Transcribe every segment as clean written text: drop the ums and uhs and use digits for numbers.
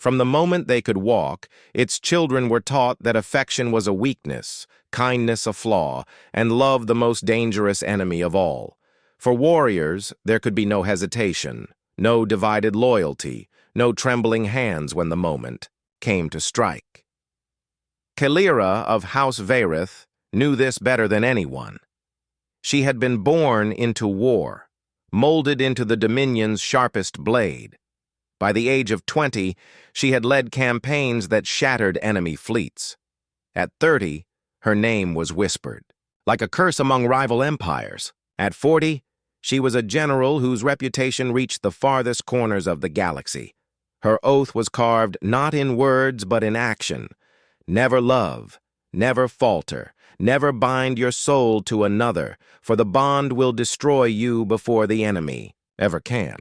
From the moment they could walk, its children were taught that affection was a weakness, kindness a flaw, and love the most dangerous enemy of all. For warriors, there could be no hesitation, no divided loyalty, no trembling hands when the moment came to strike. Kalira of House Varith knew this better than anyone. She had been born into war, molded into the Dominion's sharpest blade. By the age of 20, she had led campaigns that shattered enemy fleets. At 30, her name was whispered, like a curse among rival empires. At 40, she was a general whose reputation reached the farthest corners of the galaxy. Her oath was carved not in words but in action. Never love, never falter, never bind your soul to another, for the bond will destroy you before the enemy ever can.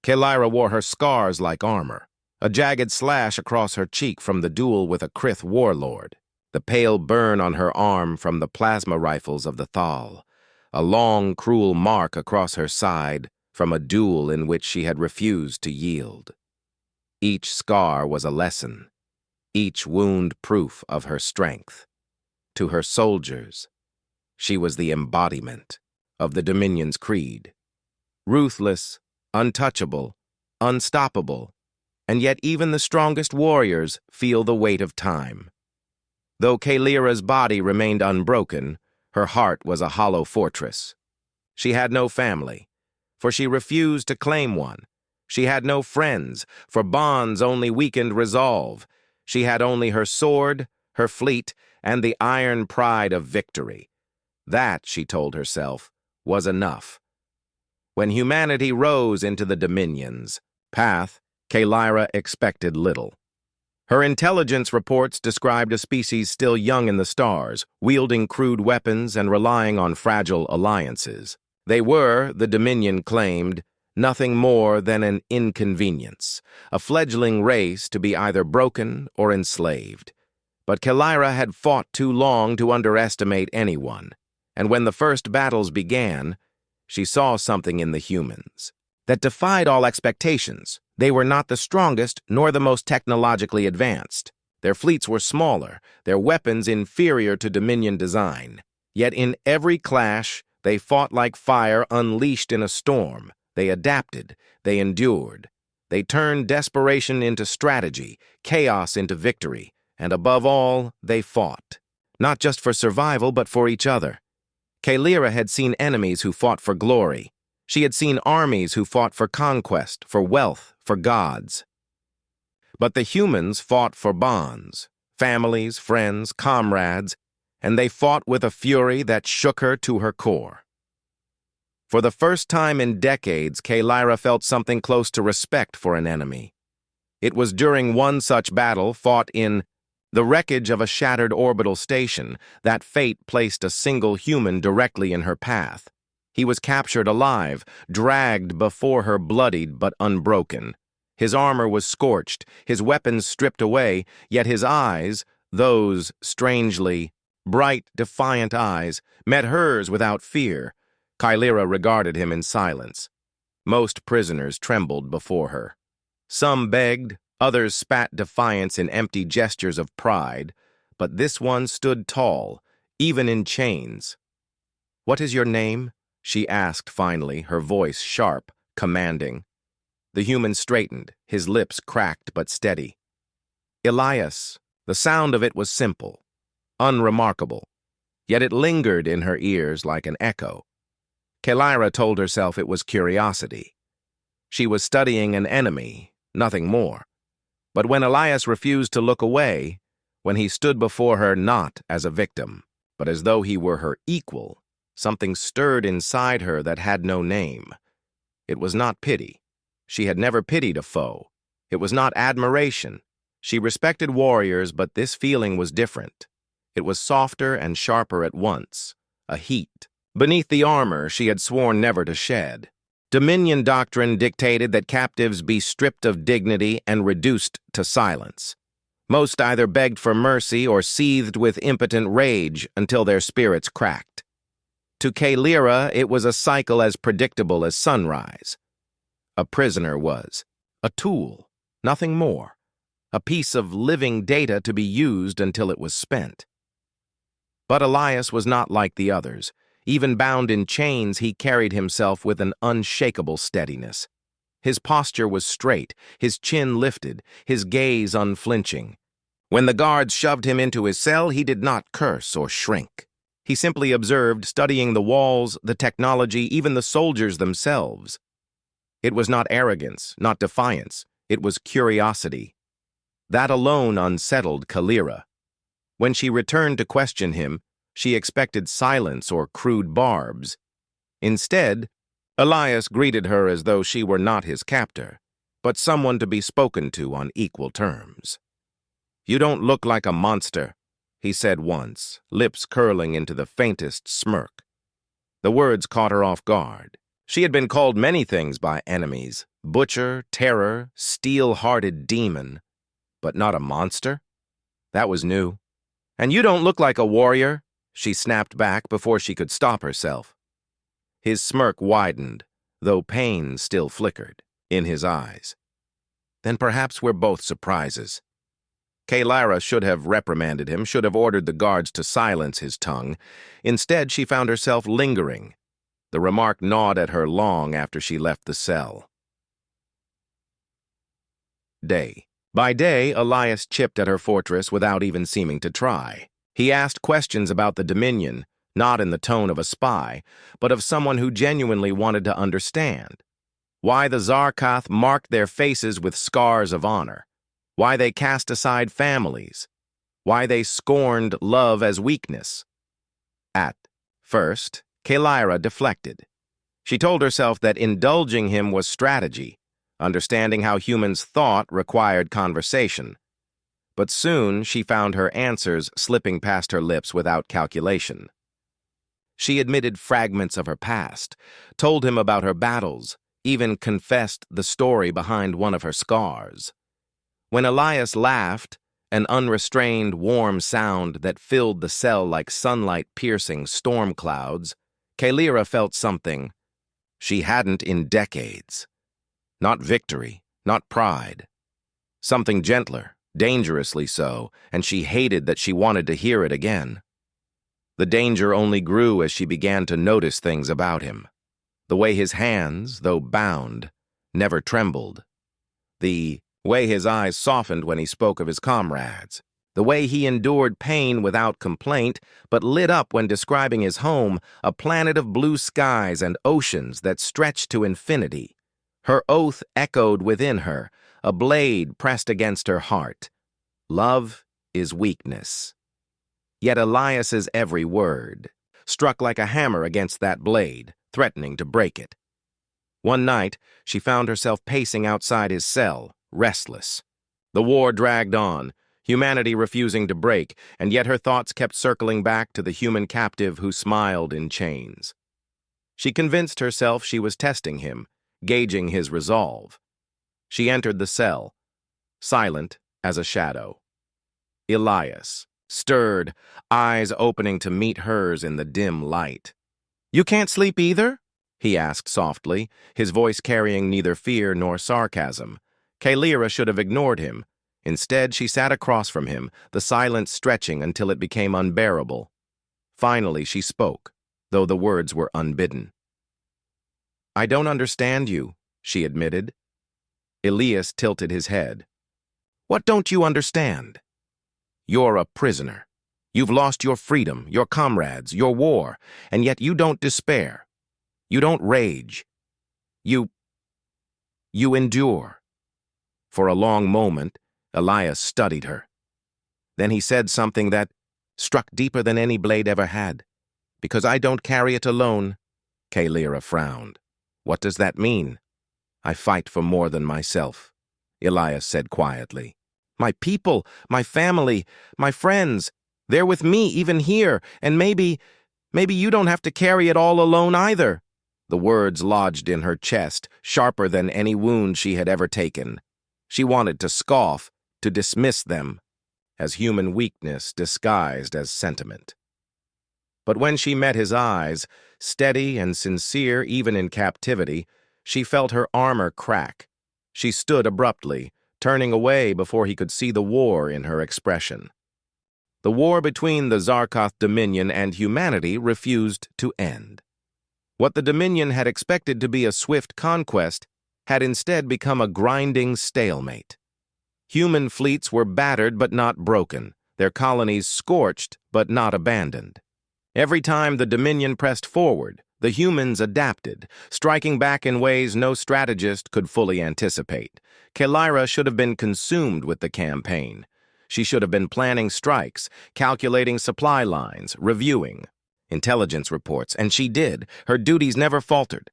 Kalira wore her scars like armor, a jagged slash across her cheek from the duel with a Krith warlord, the pale burn on her arm from the plasma rifles of the Thal, a long, cruel mark across her side from a duel in which she had refused to yield. Each scar was a lesson, each wound proof of her strength. To her soldiers, she was the embodiment of the Dominion's creed. Ruthless, untouchable, unstoppable, and yet even the strongest warriors feel the weight of time. Though Kalira's body remained unbroken, her heart was a hollow fortress. She had no family, for she refused to claim one. She had no friends, for bonds only weakened resolve. She had only her sword, her fleet, and the iron pride of victory. That, she told herself, was enough. When humanity rose into the Dominion's path, Kalira expected little. Her intelligence reports described a species still young in the stars, wielding crude weapons and relying on fragile alliances. They were, the Dominion claimed, nothing more than an inconvenience, a fledgling race to be either broken or enslaved. But Kalira had fought too long to underestimate anyone, and when the first battles began, she saw something in the humans that defied all expectations. They were not the strongest nor the most technologically advanced. Their fleets were smaller, their weapons inferior to Dominion design. Yet in every clash, they fought like fire unleashed in a storm. They adapted, they endured. They turned desperation into strategy, chaos into victory, and above all, they fought. Not just for survival, but for each other. Kalira had seen enemies who fought for glory. She had seen armies who fought for conquest, for wealth, for gods. But the humans fought for bonds, families, friends, comrades, and they fought with a fury that shook her to her core. For the first time in decades, Kalira felt something close to respect for an enemy. It was during one such battle, fought in the wreckage of a shattered orbital station, that fate placed a single human directly in her path. He was captured alive, dragged before her bloodied but unbroken. His armor was scorched, his weapons stripped away, yet his eyes, those strangely bright, defiant eyes, met hers without fear. Kalira regarded him in silence. Most prisoners trembled before her. Some begged, others spat defiance in empty gestures of pride, but this one stood tall, even in chains. "What is your name?" she asked finally, her voice sharp, commanding. The human straightened, his lips cracked but steady. "Elias." The sound of it was simple, unremarkable, yet it lingered in her ears like an echo. Kalira told herself it was curiosity. She was studying an enemy, nothing more. But when Elias refused to look away, when he stood before her not as a victim, but as though he were her equal, something stirred inside her that had no name. It was not pity. She had never pitied a foe. It was not admiration. She respected warriors, but this feeling was different. It was softer and sharper at once, a heat. Beneath the armor she had sworn never to shed. Dominion doctrine dictated that captives be stripped of dignity and reduced to silence. Most either begged for mercy or seethed with impotent rage until their spirits cracked. To Kalira, it was a cycle as predictable as sunrise. A prisoner was a tool, nothing more. a piece of living data to be used until it was spent. But Elias was not like the others. Even bound in chains, he carried himself with an unshakable steadiness. His posture was straight, his chin lifted, his gaze unflinching. When the guards shoved him into his cell, he did not curse or shrink. He simply observed, studying the walls, the technology, even the soldiers themselves. It was not arrogance, not defiance. It was curiosity. That alone unsettled Kalira. When she returned to question him, she expected silence or crude barbs. Instead, Elias greeted her as though she were not his captor, but someone to be spoken to on equal terms. "You don't look like a monster," he said once, lips curling into the faintest smirk. The words caught her off guard. She had been called many things by enemies: butcher, terror, steel-hearted demon. But not a monster? That was new. "And you don't look like a warrior," she snapped back before she could stop herself. His smirk widened, though pain still flickered in his eyes. "Then perhaps we're both surprises." Kalira should have reprimanded him, should have ordered the guards to silence his tongue. Instead, she found herself lingering. The remark gnawed at her long after she left the cell. Day. By day, Elias chipped at her fortress without even seeming to try. He asked questions about the Dominion, not in the tone of a spy, but of someone who genuinely wanted to understand. Why the Zarkath marked their faces with scars of honor. Why they cast aside families. Why they scorned love as weakness. At first, Kalira deflected. She told herself that indulging him was strategy, understanding how humans thought required conversation. But soon she found her answers slipping past her lips without calculation. She admitted fragments of her past, told him about her battles, even confessed the story behind one of her scars. When Elias laughed, an unrestrained, warm sound that filled the cell like sunlight-piercing storm clouds, Kalira felt something she hadn't in decades. Not victory, not pride. Something gentler, dangerously so, and she hated that she wanted to hear it again. The danger only grew as she began to notice things about him. The way his hands, though bound, never trembled. The way his eyes softened when he spoke of his comrades. The way he endured pain without complaint, but lit up when describing his home, a planet of blue skies and oceans that stretched to infinity. Her oath echoed within her, a blade pressed against her heart. Love is weakness. Yet Elias's every word struck like a hammer against that blade, threatening to break it. One night, she found herself pacing outside his cell, restless. The war dragged on, humanity refusing to break, and yet her thoughts kept circling back to the human captive who smiled in chains. She convinced herself she was testing him, gauging his resolve. She entered the cell, silent as a shadow. Elias, stirred, eyes opening to meet hers in the dim light. "You can't sleep either?" he asked softly, his voice carrying neither fear nor sarcasm. Kalira should have ignored him. Instead, she sat across from him, the silence stretching until it became unbearable. Finally, she spoke, though the words were unbidden. "I don't understand you," she admitted. Elias tilted his head. "What don't you understand? You're a prisoner. You've lost your freedom, your comrades, your war, and yet you don't despair. You don't rage. You endure." For a long moment, Elias studied her. Then he said something that struck deeper than any blade ever had. "Because I don't carry it alone." Kalira frowned. "What does that mean?" "I fight for more than myself," Elias said quietly. "My people, my family, my friends, they're with me even here, and maybe you don't have to carry it all alone either." The words lodged in her chest, sharper than any wound she had ever taken. She wanted to scoff, to dismiss them, as human weakness disguised as sentiment. But when she met his eyes, steady and sincere even in captivity, she felt her armor crack. She stood abruptly, turning away before he could see the war in her expression. The war between the Zarkoth Dominion and humanity refused to end. What the Dominion had expected to be a swift conquest had instead become a grinding stalemate. Human fleets were battered but not broken, their colonies scorched but not abandoned. Every time the Dominion pressed forward, the humans adapted, striking back in ways no strategist could fully anticipate. Kelyra should have been consumed with the campaign. She should have been planning strikes, calculating supply lines, reviewing intelligence reports, and she did. Her duties never faltered.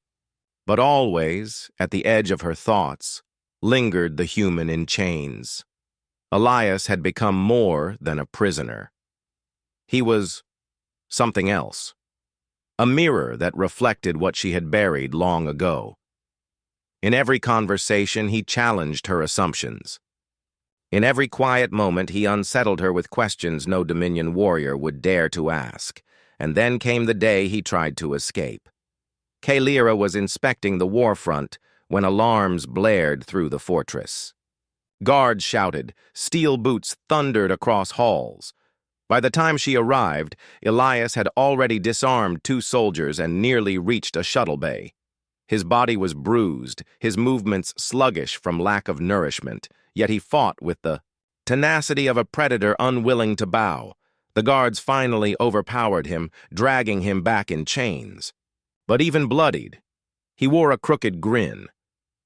But always, at the edge of her thoughts, lingered the human in chains. Elias had become more than a prisoner. He was something else. A mirror that reflected what she had buried long ago. In every conversation, he challenged her assumptions. In every quiet moment, he unsettled her with questions no Dominion warrior would dare to ask. And then came the day he tried to escape. Kelyra was inspecting the war front when alarms blared through the fortress. Guards shouted, steel boots thundered across halls. By the time she arrived, Elias had already disarmed 2 soldiers and nearly reached a shuttle bay. His body was bruised, his movements sluggish from lack of nourishment, yet he fought with the tenacity of a predator unwilling to bow. The guards finally overpowered him, dragging him back in chains. But even bloodied, he wore a crooked grin,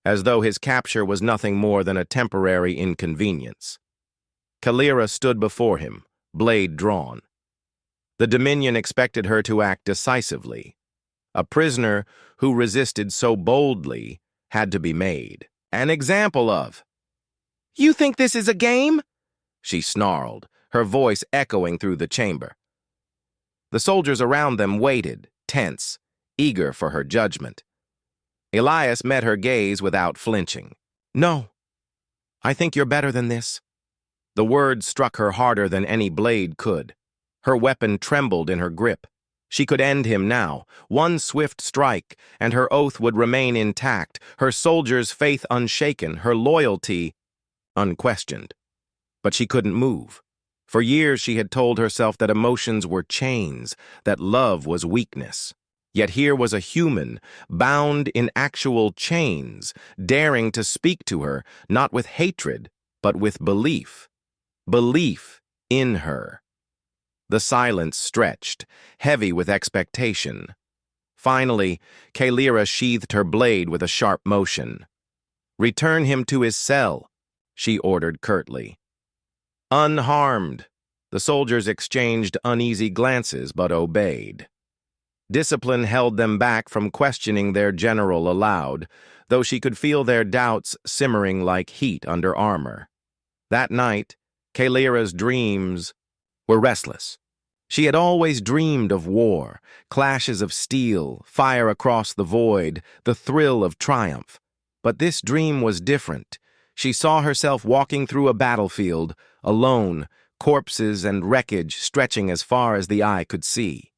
as though his capture was nothing more than a temporary inconvenience. Kelyra stood before him, blade drawn. The Dominion expected her to act decisively. A prisoner who resisted so boldly had to be made an example of. "You think this is a game?" she snarled, her voice echoing through the chamber. The soldiers around them waited, tense, eager for her judgment. Elias met her gaze without flinching. "No, I think you're better than this." The words struck her harder than any blade could. Her weapon trembled in her grip. She could end him now. One swift strike, and her oath would remain intact, her soldiers' faith unshaken, her loyalty unquestioned. But she couldn't move. For years she had told herself that emotions were chains, that love was weakness. Yet here was a human, bound in actual chains, daring to speak to her, not with hatred, but with belief. Belief in her. The silence stretched, heavy with expectation. Finally, Kelyra sheathed her blade with a sharp motion. "Return him to his cell," she ordered curtly. Unharmed, the soldiers exchanged uneasy glances but obeyed. Discipline held them back from questioning their general aloud, though she could feel their doubts simmering like heat under armor. That night, Kelyra's dreams were restless. She had always dreamed of war, clashes of steel, fire across the void, the thrill of triumph. But this dream was different. She saw herself walking through a battlefield, alone, corpses and wreckage stretching as far as the eye could see.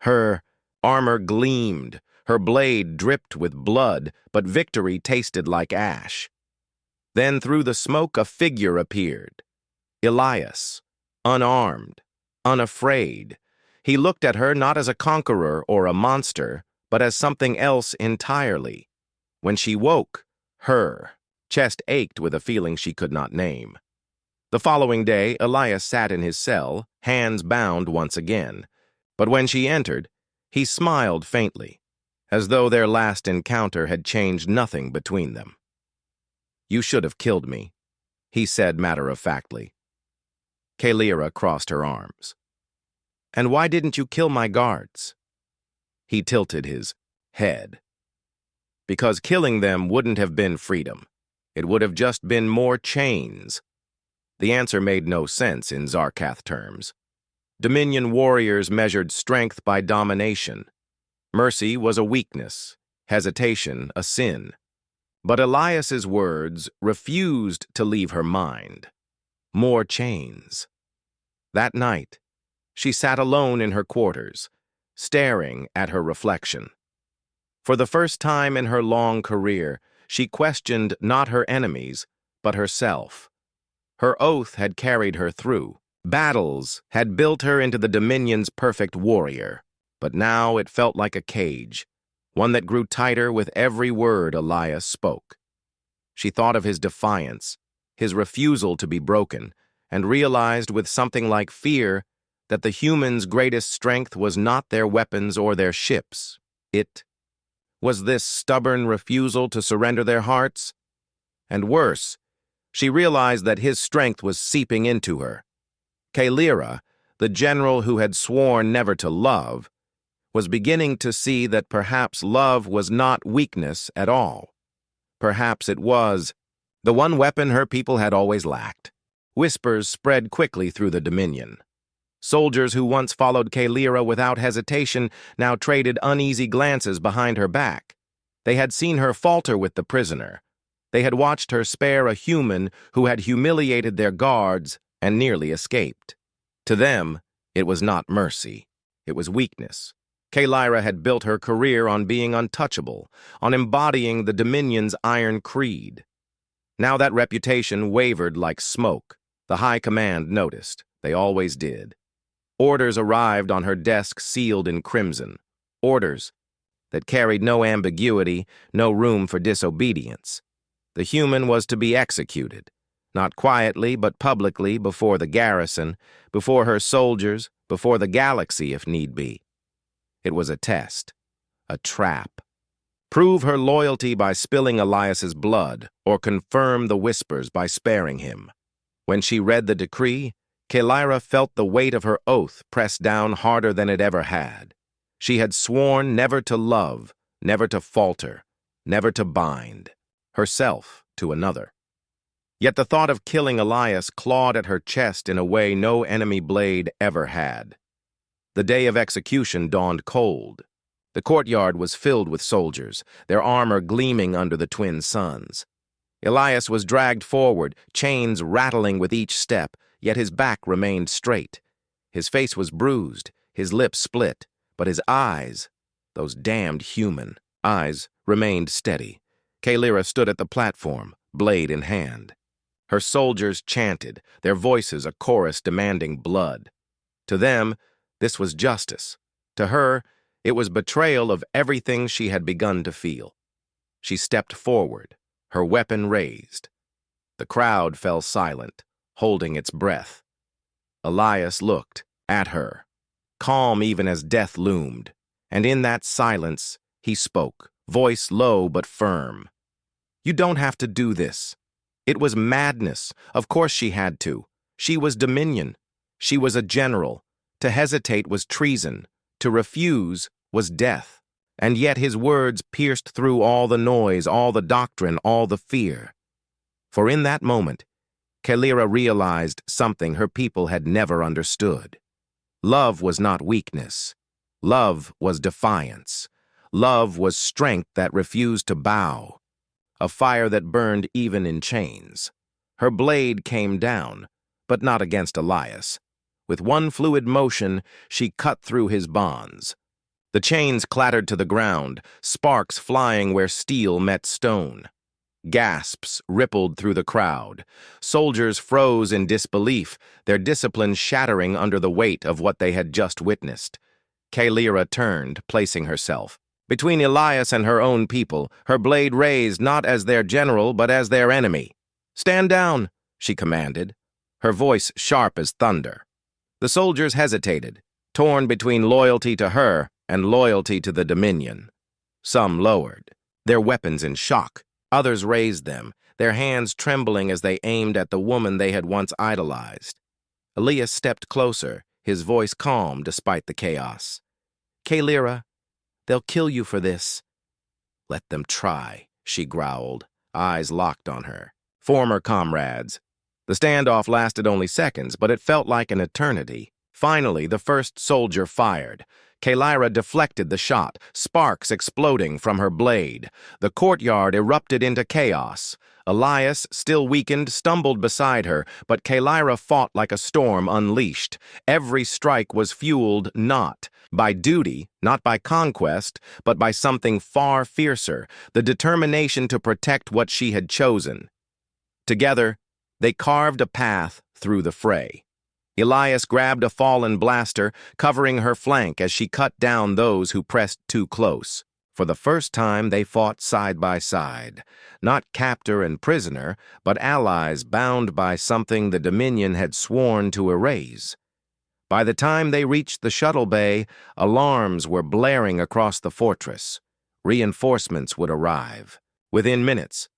Her armor gleamed, her blade dripped with blood, but victory tasted like ash. Then through the smoke a figure appeared. Elias, unarmed, unafraid. He looked at her not as a conqueror or a monster, but as something else entirely. When she woke, her chest ached with a feeling she could not name. The following day, Elias sat in his cell, hands bound once again. But when she entered, he smiled faintly, as though their last encounter had changed nothing between them. "You should have killed me," he said matter-of-factly. Kelyra crossed her arms. "And why didn't you kill my guards?" He tilted his head. "Because killing them wouldn't have been freedom. It would have just been more chains." The answer made no sense in Zarkoth terms. Dominion warriors measured strength by domination. Mercy was a weakness, hesitation a sin. But Elias's words refused to leave her mind. More chains. That night, she sat alone in her quarters, staring at her reflection. For the first time in her long career, she questioned not her enemies, but herself. Her oath had carried her through. Battles had built her into the Dominion's perfect warrior, but now it felt like a cage, one that grew tighter with every word Elias spoke. She thought of his defiance, his refusal to be broken, and realized with something like fear that the humans' greatest strength was not their weapons or their ships. It was this stubborn refusal to surrender their hearts. And worse, she realized that his strength was seeping into her. Kaelira, the general who had sworn never to love, was beginning to see that perhaps love was not weakness at all. Perhaps it was the one weapon her people had always lacked. Whispers spread quickly through the Dominion. Soldiers who once followed Kaelira without hesitation now traded uneasy glances behind her back. They had seen her falter with the prisoner. They had watched her spare a human who had humiliated their guards and nearly escaped. To them, it was not mercy. It was weakness. Kaelira had built her career on being untouchable, on embodying the Dominion's iron creed. Now that reputation wavered like smoke. The High Command noticed. They always did. Orders arrived on her desk sealed in crimson. Orders that carried no ambiguity, no room for disobedience. The human was to be executed, not quietly but publicly before the garrison, before her soldiers, before the galaxy if need be. It was a test, a trap. Prove her loyalty by spilling Elias's blood, or confirm the whispers by sparing him. When she read the decree, Kaelira felt the weight of her oath pressed down harder than it ever had. She had sworn never to love, never to falter, never to bind herself to another. Yet the thought of killing Elias clawed at her chest in a way no enemy blade ever had. The day of execution dawned cold. The courtyard was filled with soldiers, their armor gleaming under the twin suns. Elias was dragged forward, chains rattling with each step, yet his back remained straight. His face was bruised, his lips split, but his eyes, those damned human eyes, remained steady. Kaelira stood at the platform, blade in hand. Her soldiers chanted, their voices a chorus demanding blood. To them, this was justice. To her, it was betrayal of everything she had begun to feel. She stepped forward, her weapon raised. The crowd fell silent, holding its breath. Elias looked at her, calm even as death loomed, and in that silence he spoke, voice low but firm. "You don't have to do this." It was madness. Of course she had to. She was Dominion. She was a general. To hesitate was treason. To refuse was death. And yet his words pierced through all the noise, all the doctrine, all the fear. For in that moment, Kaelira realized something her people had never understood. Love was not weakness. Love was defiance. Love was strength that refused to bow. A fire that burned even in chains. Her blade came down, but not against Elias. With one fluid motion, she cut through his bonds. The chains clattered to the ground, sparks flying where steel met stone. Gasps rippled through the crowd. Soldiers froze in disbelief, their discipline shattering under the weight of what they had just witnessed. Kaelira turned, placing herself between Elias and her own people, her blade raised not as their general but as their enemy. "Stand down," she commanded, her voice sharp as thunder. The soldiers hesitated, torn between loyalty to her and loyalty to the Dominion. Some lowered, their weapons in shock. Others raised them, their hands trembling as they aimed at the woman they had once idolized. Elias stepped closer, his voice calm despite the chaos. "Kaelira, they'll kill you for this." "Let them try," she growled, eyes locked on her. Former comrades. The standoff lasted only seconds, but it felt like an eternity. Finally, the first soldier fired. Kaelira deflected the shot, sparks exploding from her blade. The courtyard erupted into chaos. Elias, still weakened, stumbled beside her, but Kaelira fought like a storm unleashed. Every strike was fueled not by duty, not by conquest, but by something far fiercer, the determination to protect what she had chosen. Together, they carved a path through the fray. Elias grabbed a fallen blaster, covering her flank as she cut down those who pressed too close. For the first time, they fought side by side, not captor and prisoner, but allies bound by something the Dominion had sworn to erase. By the time they reached the shuttle bay, alarms were blaring across the fortress. Reinforcements would arrive. Within minutes,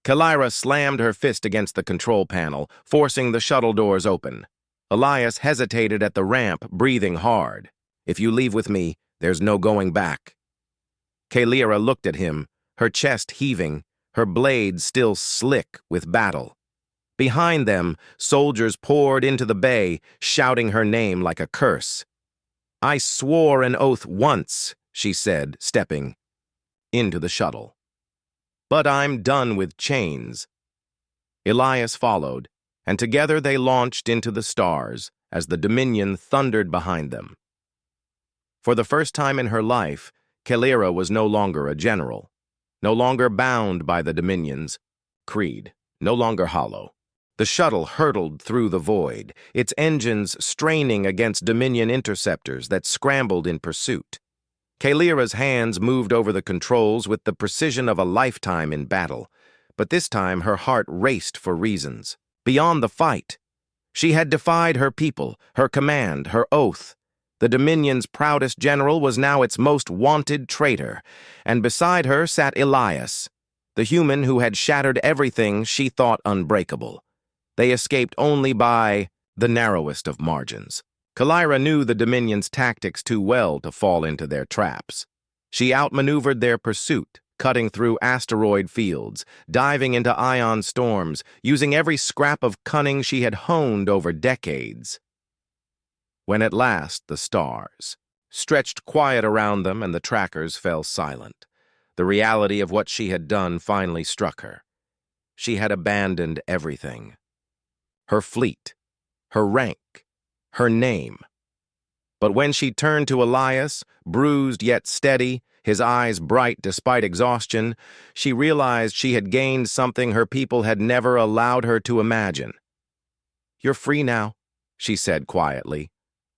Kalira slammed her fist against the control panel, forcing the shuttle doors open. Elias hesitated at the ramp, breathing hard. "If you leave with me, there's no going back." Kalira looked at him, her chest heaving, her blade still slick with battle. Behind them, soldiers poured into the bay, shouting her name like a curse. "I swore an oath once," she said, stepping into the shuttle. "But I'm done with chains." Elias followed, and together they launched into the stars as the Dominion thundered behind them. For the first time in her life, Kalira was no longer a general, no longer bound by the Dominion's creed, no longer hollow. The shuttle hurtled through the void, its engines straining against Dominion interceptors that scrambled in pursuit. Kalira's hands moved over the controls with the precision of a lifetime in battle, but this time her heart raced for reasons. Beyond the fight, she had defied her people, her command, her oath. The Dominion's proudest general was now its most wanted traitor, and beside her sat Elias, the human who had shattered everything she thought unbreakable. They escaped only by the narrowest of margins. Kalira knew the Dominion's tactics too well to fall into their traps. She outmaneuvered their pursuit, cutting through asteroid fields, diving into ion storms, using every scrap of cunning she had honed over decades. When at last the stars stretched quiet around them and the trackers fell silent, the reality of what she had done finally struck her. She had abandoned everything. Her fleet, her rank, her name. But when she turned to Elias, bruised yet steady, his eyes bright despite exhaustion, she realized she had gained something her people had never allowed her to imagine. "You're free now," she said quietly.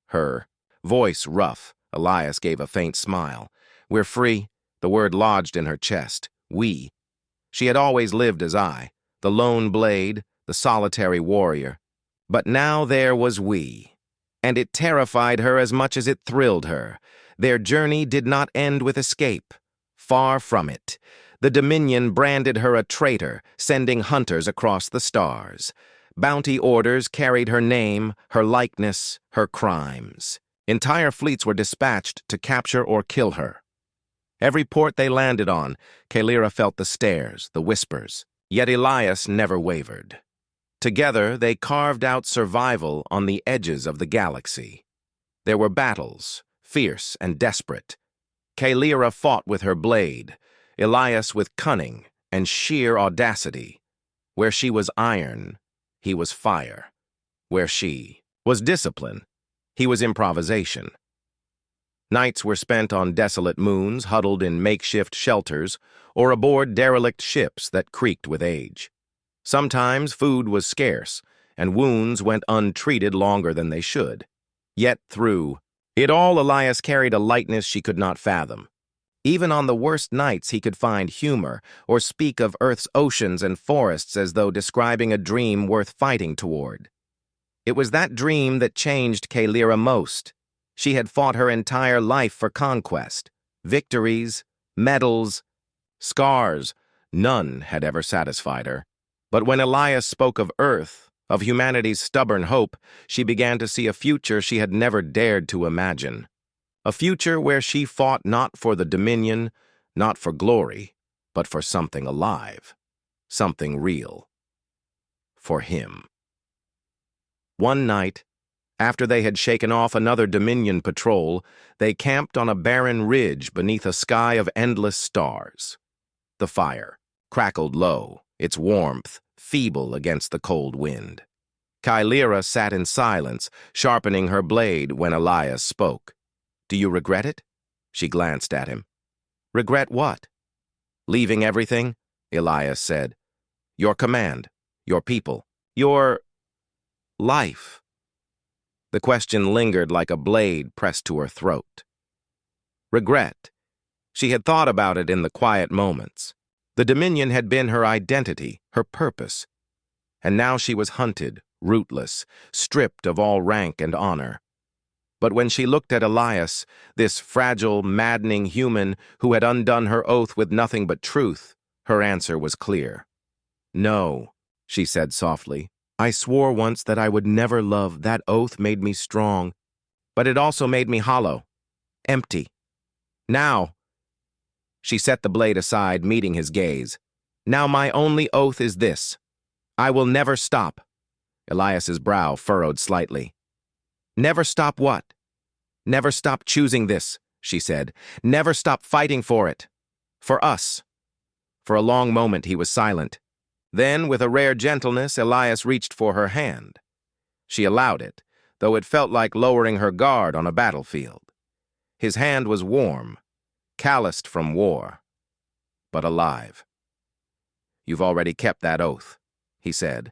Her voice rough, Elias gave a faint smile. "We're free," the word lodged in her chest. "We." She had always lived as I, the lone blade, the solitary warrior. But now there was we, and it terrified her as much as it thrilled her. Their journey did not end with escape. Far from it. The Dominion branded her a traitor, sending hunters across the stars. Bounty orders carried her name, her likeness, her crimes. Entire fleets were dispatched to capture or kill her. Every port they landed on, Kalira felt the stares, the whispers. Yet Elias never wavered. Together, they carved out survival on the edges of the galaxy. There were battles, fierce and desperate. Kalira fought with her blade, Elias with cunning and sheer audacity. Where she was iron, he was fire. Where she was discipline, he was improvisation. Nights were spent on desolate moons, huddled in makeshift shelters, or aboard derelict ships that creaked with age. Sometimes food was scarce, and wounds went untreated longer than they should. Yet through it all, Elias carried a lightness she could not fathom. Even on the worst nights, he could find humor or speak of Earth's oceans and forests as though describing a dream worth fighting toward. It was that dream that changed Kalira most. She had fought her entire life for conquest. Victories, medals, scars, none had ever satisfied her. But when Elias spoke of Earth, of humanity's stubborn hope, she began to see a future she had never dared to imagine. A future where she fought not for the Dominion, not for glory, but for something alive, something real. For him. One night, after they had shaken off another Dominion patrol, they camped on a barren ridge beneath a sky of endless stars. The fire crackled low, its warmth feeble against the cold wind. Kalira sat in silence, sharpening her blade when Elias spoke. "Do you regret it?" She glanced at him. "Regret what?" "Leaving everything," Elias said. "Your command, Your people. Your life. The question lingered like a blade pressed to her throat. Regret. She had thought about it in the quiet moments. The Dominion had been her identity, her purpose. And now she was hunted, rootless, stripped of all rank and honor. But when she looked at Elias, this fragile, maddening human who had undone her oath with nothing but truth, her answer was clear. "No," she said softly. "I swore once that I would never love. That oath made me strong, but it also made me hollow, empty. Now," she set the blade aside, meeting his gaze, "now my only oath is this. I will never stop." Elias's brow furrowed slightly. "Never stop what?" "Never stop choosing this," she said. "Never stop fighting for it. For us." For a long moment he was silent. Then, with a rare gentleness, Elias reached for her hand. She allowed it, though it felt like lowering her guard on a battlefield. His hand was warm, calloused from war, but alive. "You've already kept that oath," he said.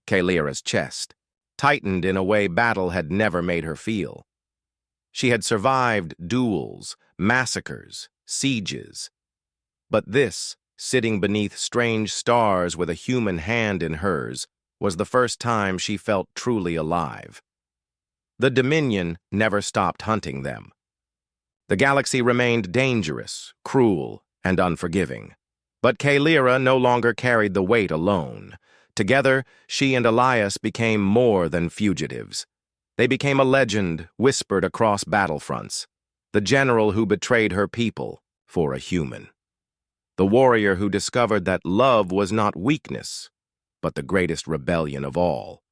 Kalira's chest tightened in a way battle had never made her feel. She had survived duels, massacres, sieges. But this, sitting beneath strange stars with a human hand in hers, was the first time she felt truly alive. The Dominion never stopped hunting them. The galaxy remained dangerous, cruel, and unforgiving. But Kalira no longer carried the weight alone. Together, she and Elias became more than fugitives. They became a legend whispered across battlefronts, the general who betrayed her people for a human. The warrior who discovered that love was not weakness, but the greatest rebellion of all.